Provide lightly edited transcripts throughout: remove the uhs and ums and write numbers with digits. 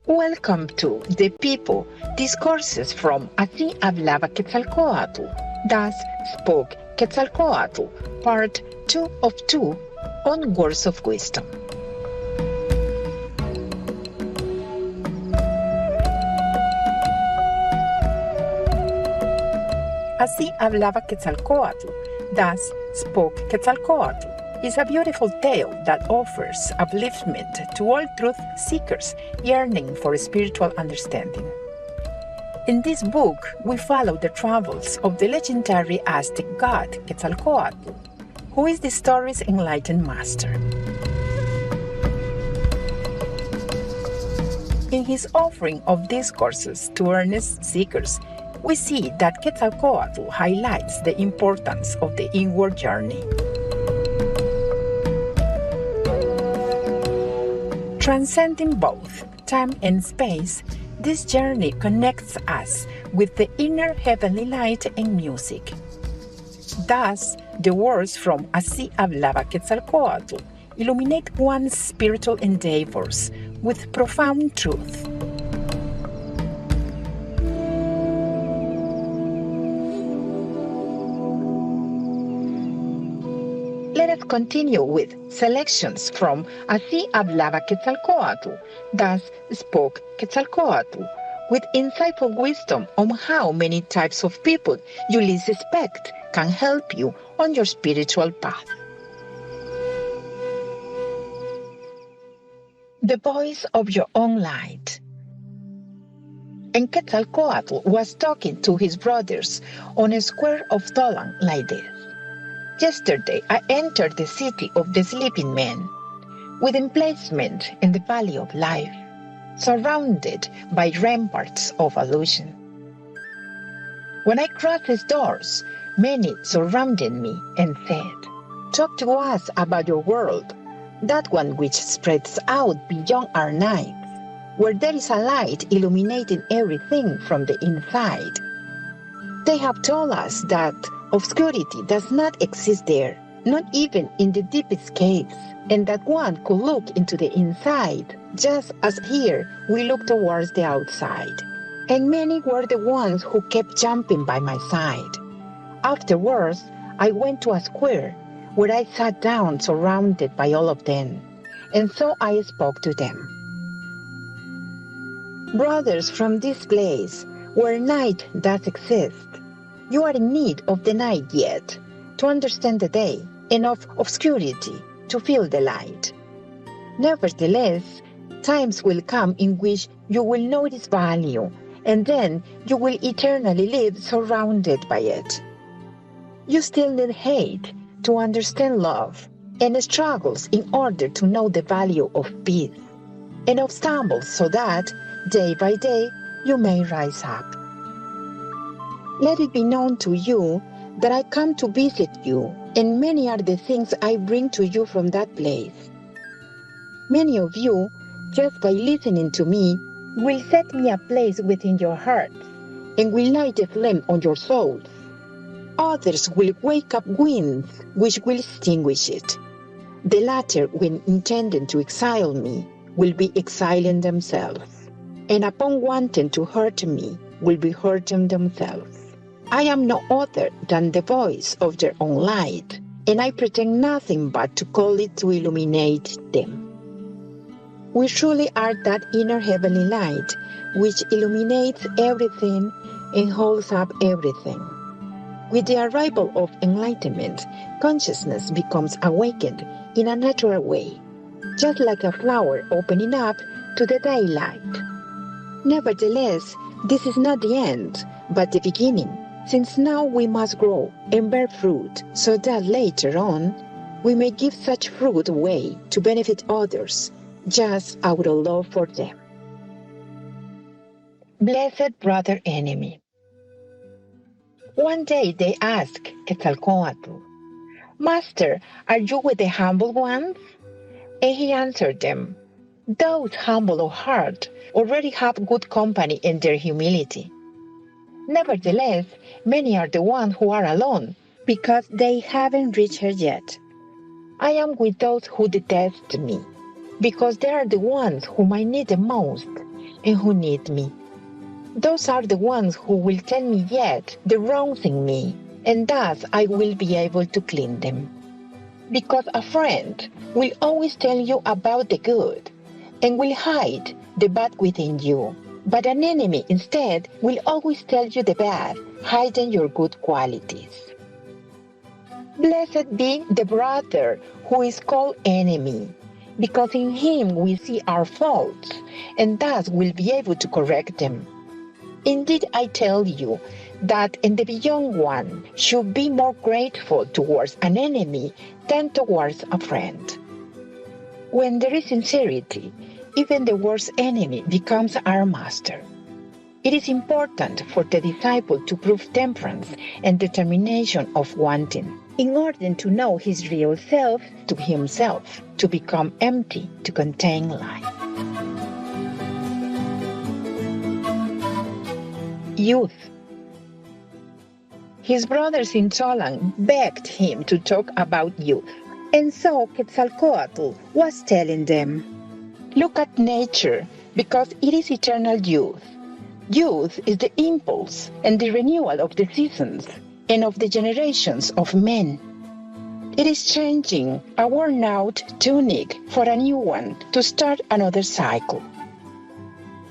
Welcome to The People, Discourses from Así Hablaba Quetzalcóatl, Thus Spoke Quetzalcoatl, Part 2 of 2 on Words of Wisdom. Así Hablaba Quetzalcóatl, Thus Spoke Quetzalcoatl is a beautiful tale that offers upliftment to all truth seekers yearning for spiritual understanding. In this book, we follow the travels of the legendary Aztec god Quetzalcoatl, who is the story's enlightened master. In his offering of discourses to earnest seekers, we see that Quetzalcoatl highlights the importance of the inward journey. Transcending both time and space, this journey connects us with the inner heavenly light and music. Thus, the words from Así Hablaba Quetzalcóatl illuminate one's spiritual endeavors with profound truth. Let us continue with selections from Así Hablaba Quetzalcóatl, Thus Spoke Quetzalcoatl, with insightful wisdom on how many types of people you least expect can help you on your spiritual path. The voice of your own light. And Quetzalcoatl was talking to his brothers on a square of Tolan like this. Yesterday I entered the city of the sleeping men, with emplacement in the valley of life, surrounded by ramparts of illusion. When I crossed its doors, many surrounded me and said, "Talk to us about your world, that one which spreads out beyond our nights, where there is a light illuminating everything from the inside." They have told us that obscurity does not exist there, not even in the deepest caves, and that one could look into the inside, just as here we look towards the outside. And many were the ones who kept jumping by my side. Afterwards, I went to a square where I sat down surrounded by all of them, and so I spoke to them. Brothers from this place, where night does exist, you are in need of the night yet, to understand the day, and of obscurity, to feel the light. Nevertheless, times will come in which you will know its value, and then you will eternally live surrounded by it. You still need hate to understand love, and struggles in order to know the value of peace, and of stumbles so that, day by day, you may rise up. Let it be known to you that I come to visit you, and many are the things I bring to you from that place. Many of you, just by listening to me, will set me a place within your hearts, and will light a flame on your souls. Others will wake up winds which will extinguish it. The latter, when intending to exile me, will be exiling themselves, and upon wanting to hurt me, will be hurting themselves. I am no other than the voice of their own light, and I pretend nothing but to call it to illuminate them. We truly are that inner heavenly light which illuminates everything and holds up everything. With the arrival of enlightenment, consciousness becomes awakened in a natural way, just like a flower opening up to the daylight. Nevertheless, this is not the end, but the beginning, since now we must grow and bear fruit, so that later on we may give such fruit away to benefit others, just out of love for them. Blessed brother enemy. One day they asked Quetzalcoatl, "Master, are you with the humble ones?" And he answered them, "Those humble of heart already have good company in their humility. Nevertheless, many are the ones who are alone, because they haven't reached her yet. I am with those who detest me, because they are the ones whom I need the most, and who need me. Those are the ones who will tell me yet the wrongs in me, and thus I will be able to clean them. Because a friend will always tell you about the good and will hide the bad within you, but an enemy instead will always tell you the bad, hiding your good qualities. Blessed be the brother who is called enemy, because in him we see our faults, and thus will be able to correct them. Indeed, I tell you that the young one should be more grateful towards an enemy than towards a friend. When there is sincerity, even the worst enemy becomes our master. It is important for the disciple to prove temperance and determination of wanting, in order to know his real self to himself, to become empty, to contain life. Youth. His brothers in Solan begged him to talk about youth, and so Quetzalcoatl was telling them, "Look at nature, because it is eternal youth. Youth is the impulse and the renewal of the seasons and of the generations of men. It is changing a worn-out tunic for a new one to start another cycle.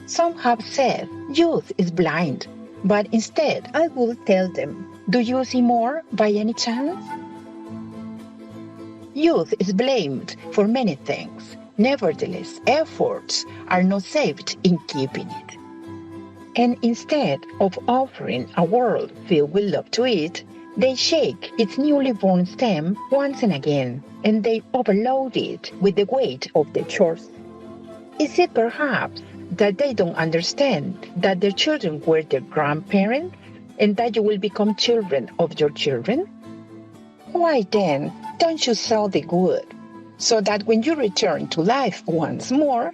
Some have said youth is blind, but instead I will tell them, do you see more by any chance? Youth is blamed for many things. Nevertheless, efforts are not saved in keeping it. And instead of offering a world filled with love to it, they shake its newly born stem once and again, and they overload it with the weight of their chores. Is it perhaps that they don't understand that their children were their grandparents, and that you will become children of your children? Why then don't you sow the good, so that when you return to life once more,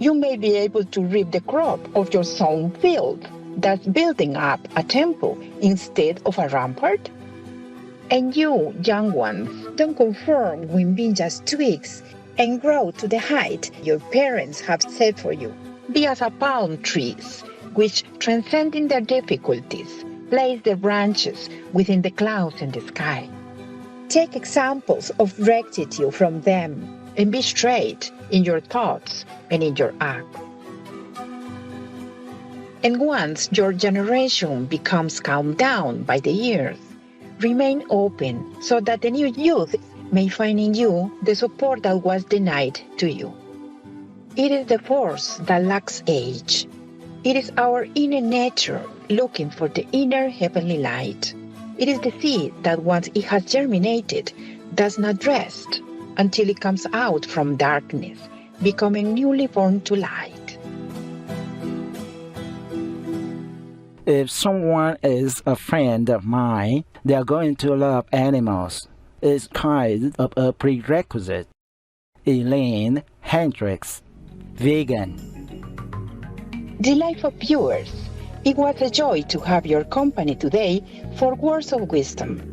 you may be able to reap the crop of your sown field, thus building up a temple instead of a rampart? And you, young ones, don't conform with being just twigs and grow to the height your parents have set for you. Be as a palm trees, which, transcending their difficulties, place their branches within the clouds and the sky. Take examples of rectitude from them, and be straight in your thoughts and in your acts. And once your generation becomes calmed down by the years, remain open so that the new youth may find in you the support that was denied to you. It is the force that lacks age. It is our inner nature looking for the inner heavenly light. It is the seed that once it has germinated does not rest until it comes out from darkness, becoming newly born to light. If someone is a friend of mine, they are going to love animals. It's kind of a prerequisite. Elaine Hendricks, vegan. Delightful viewers, it was a joy to have your company today for Words of Wisdom.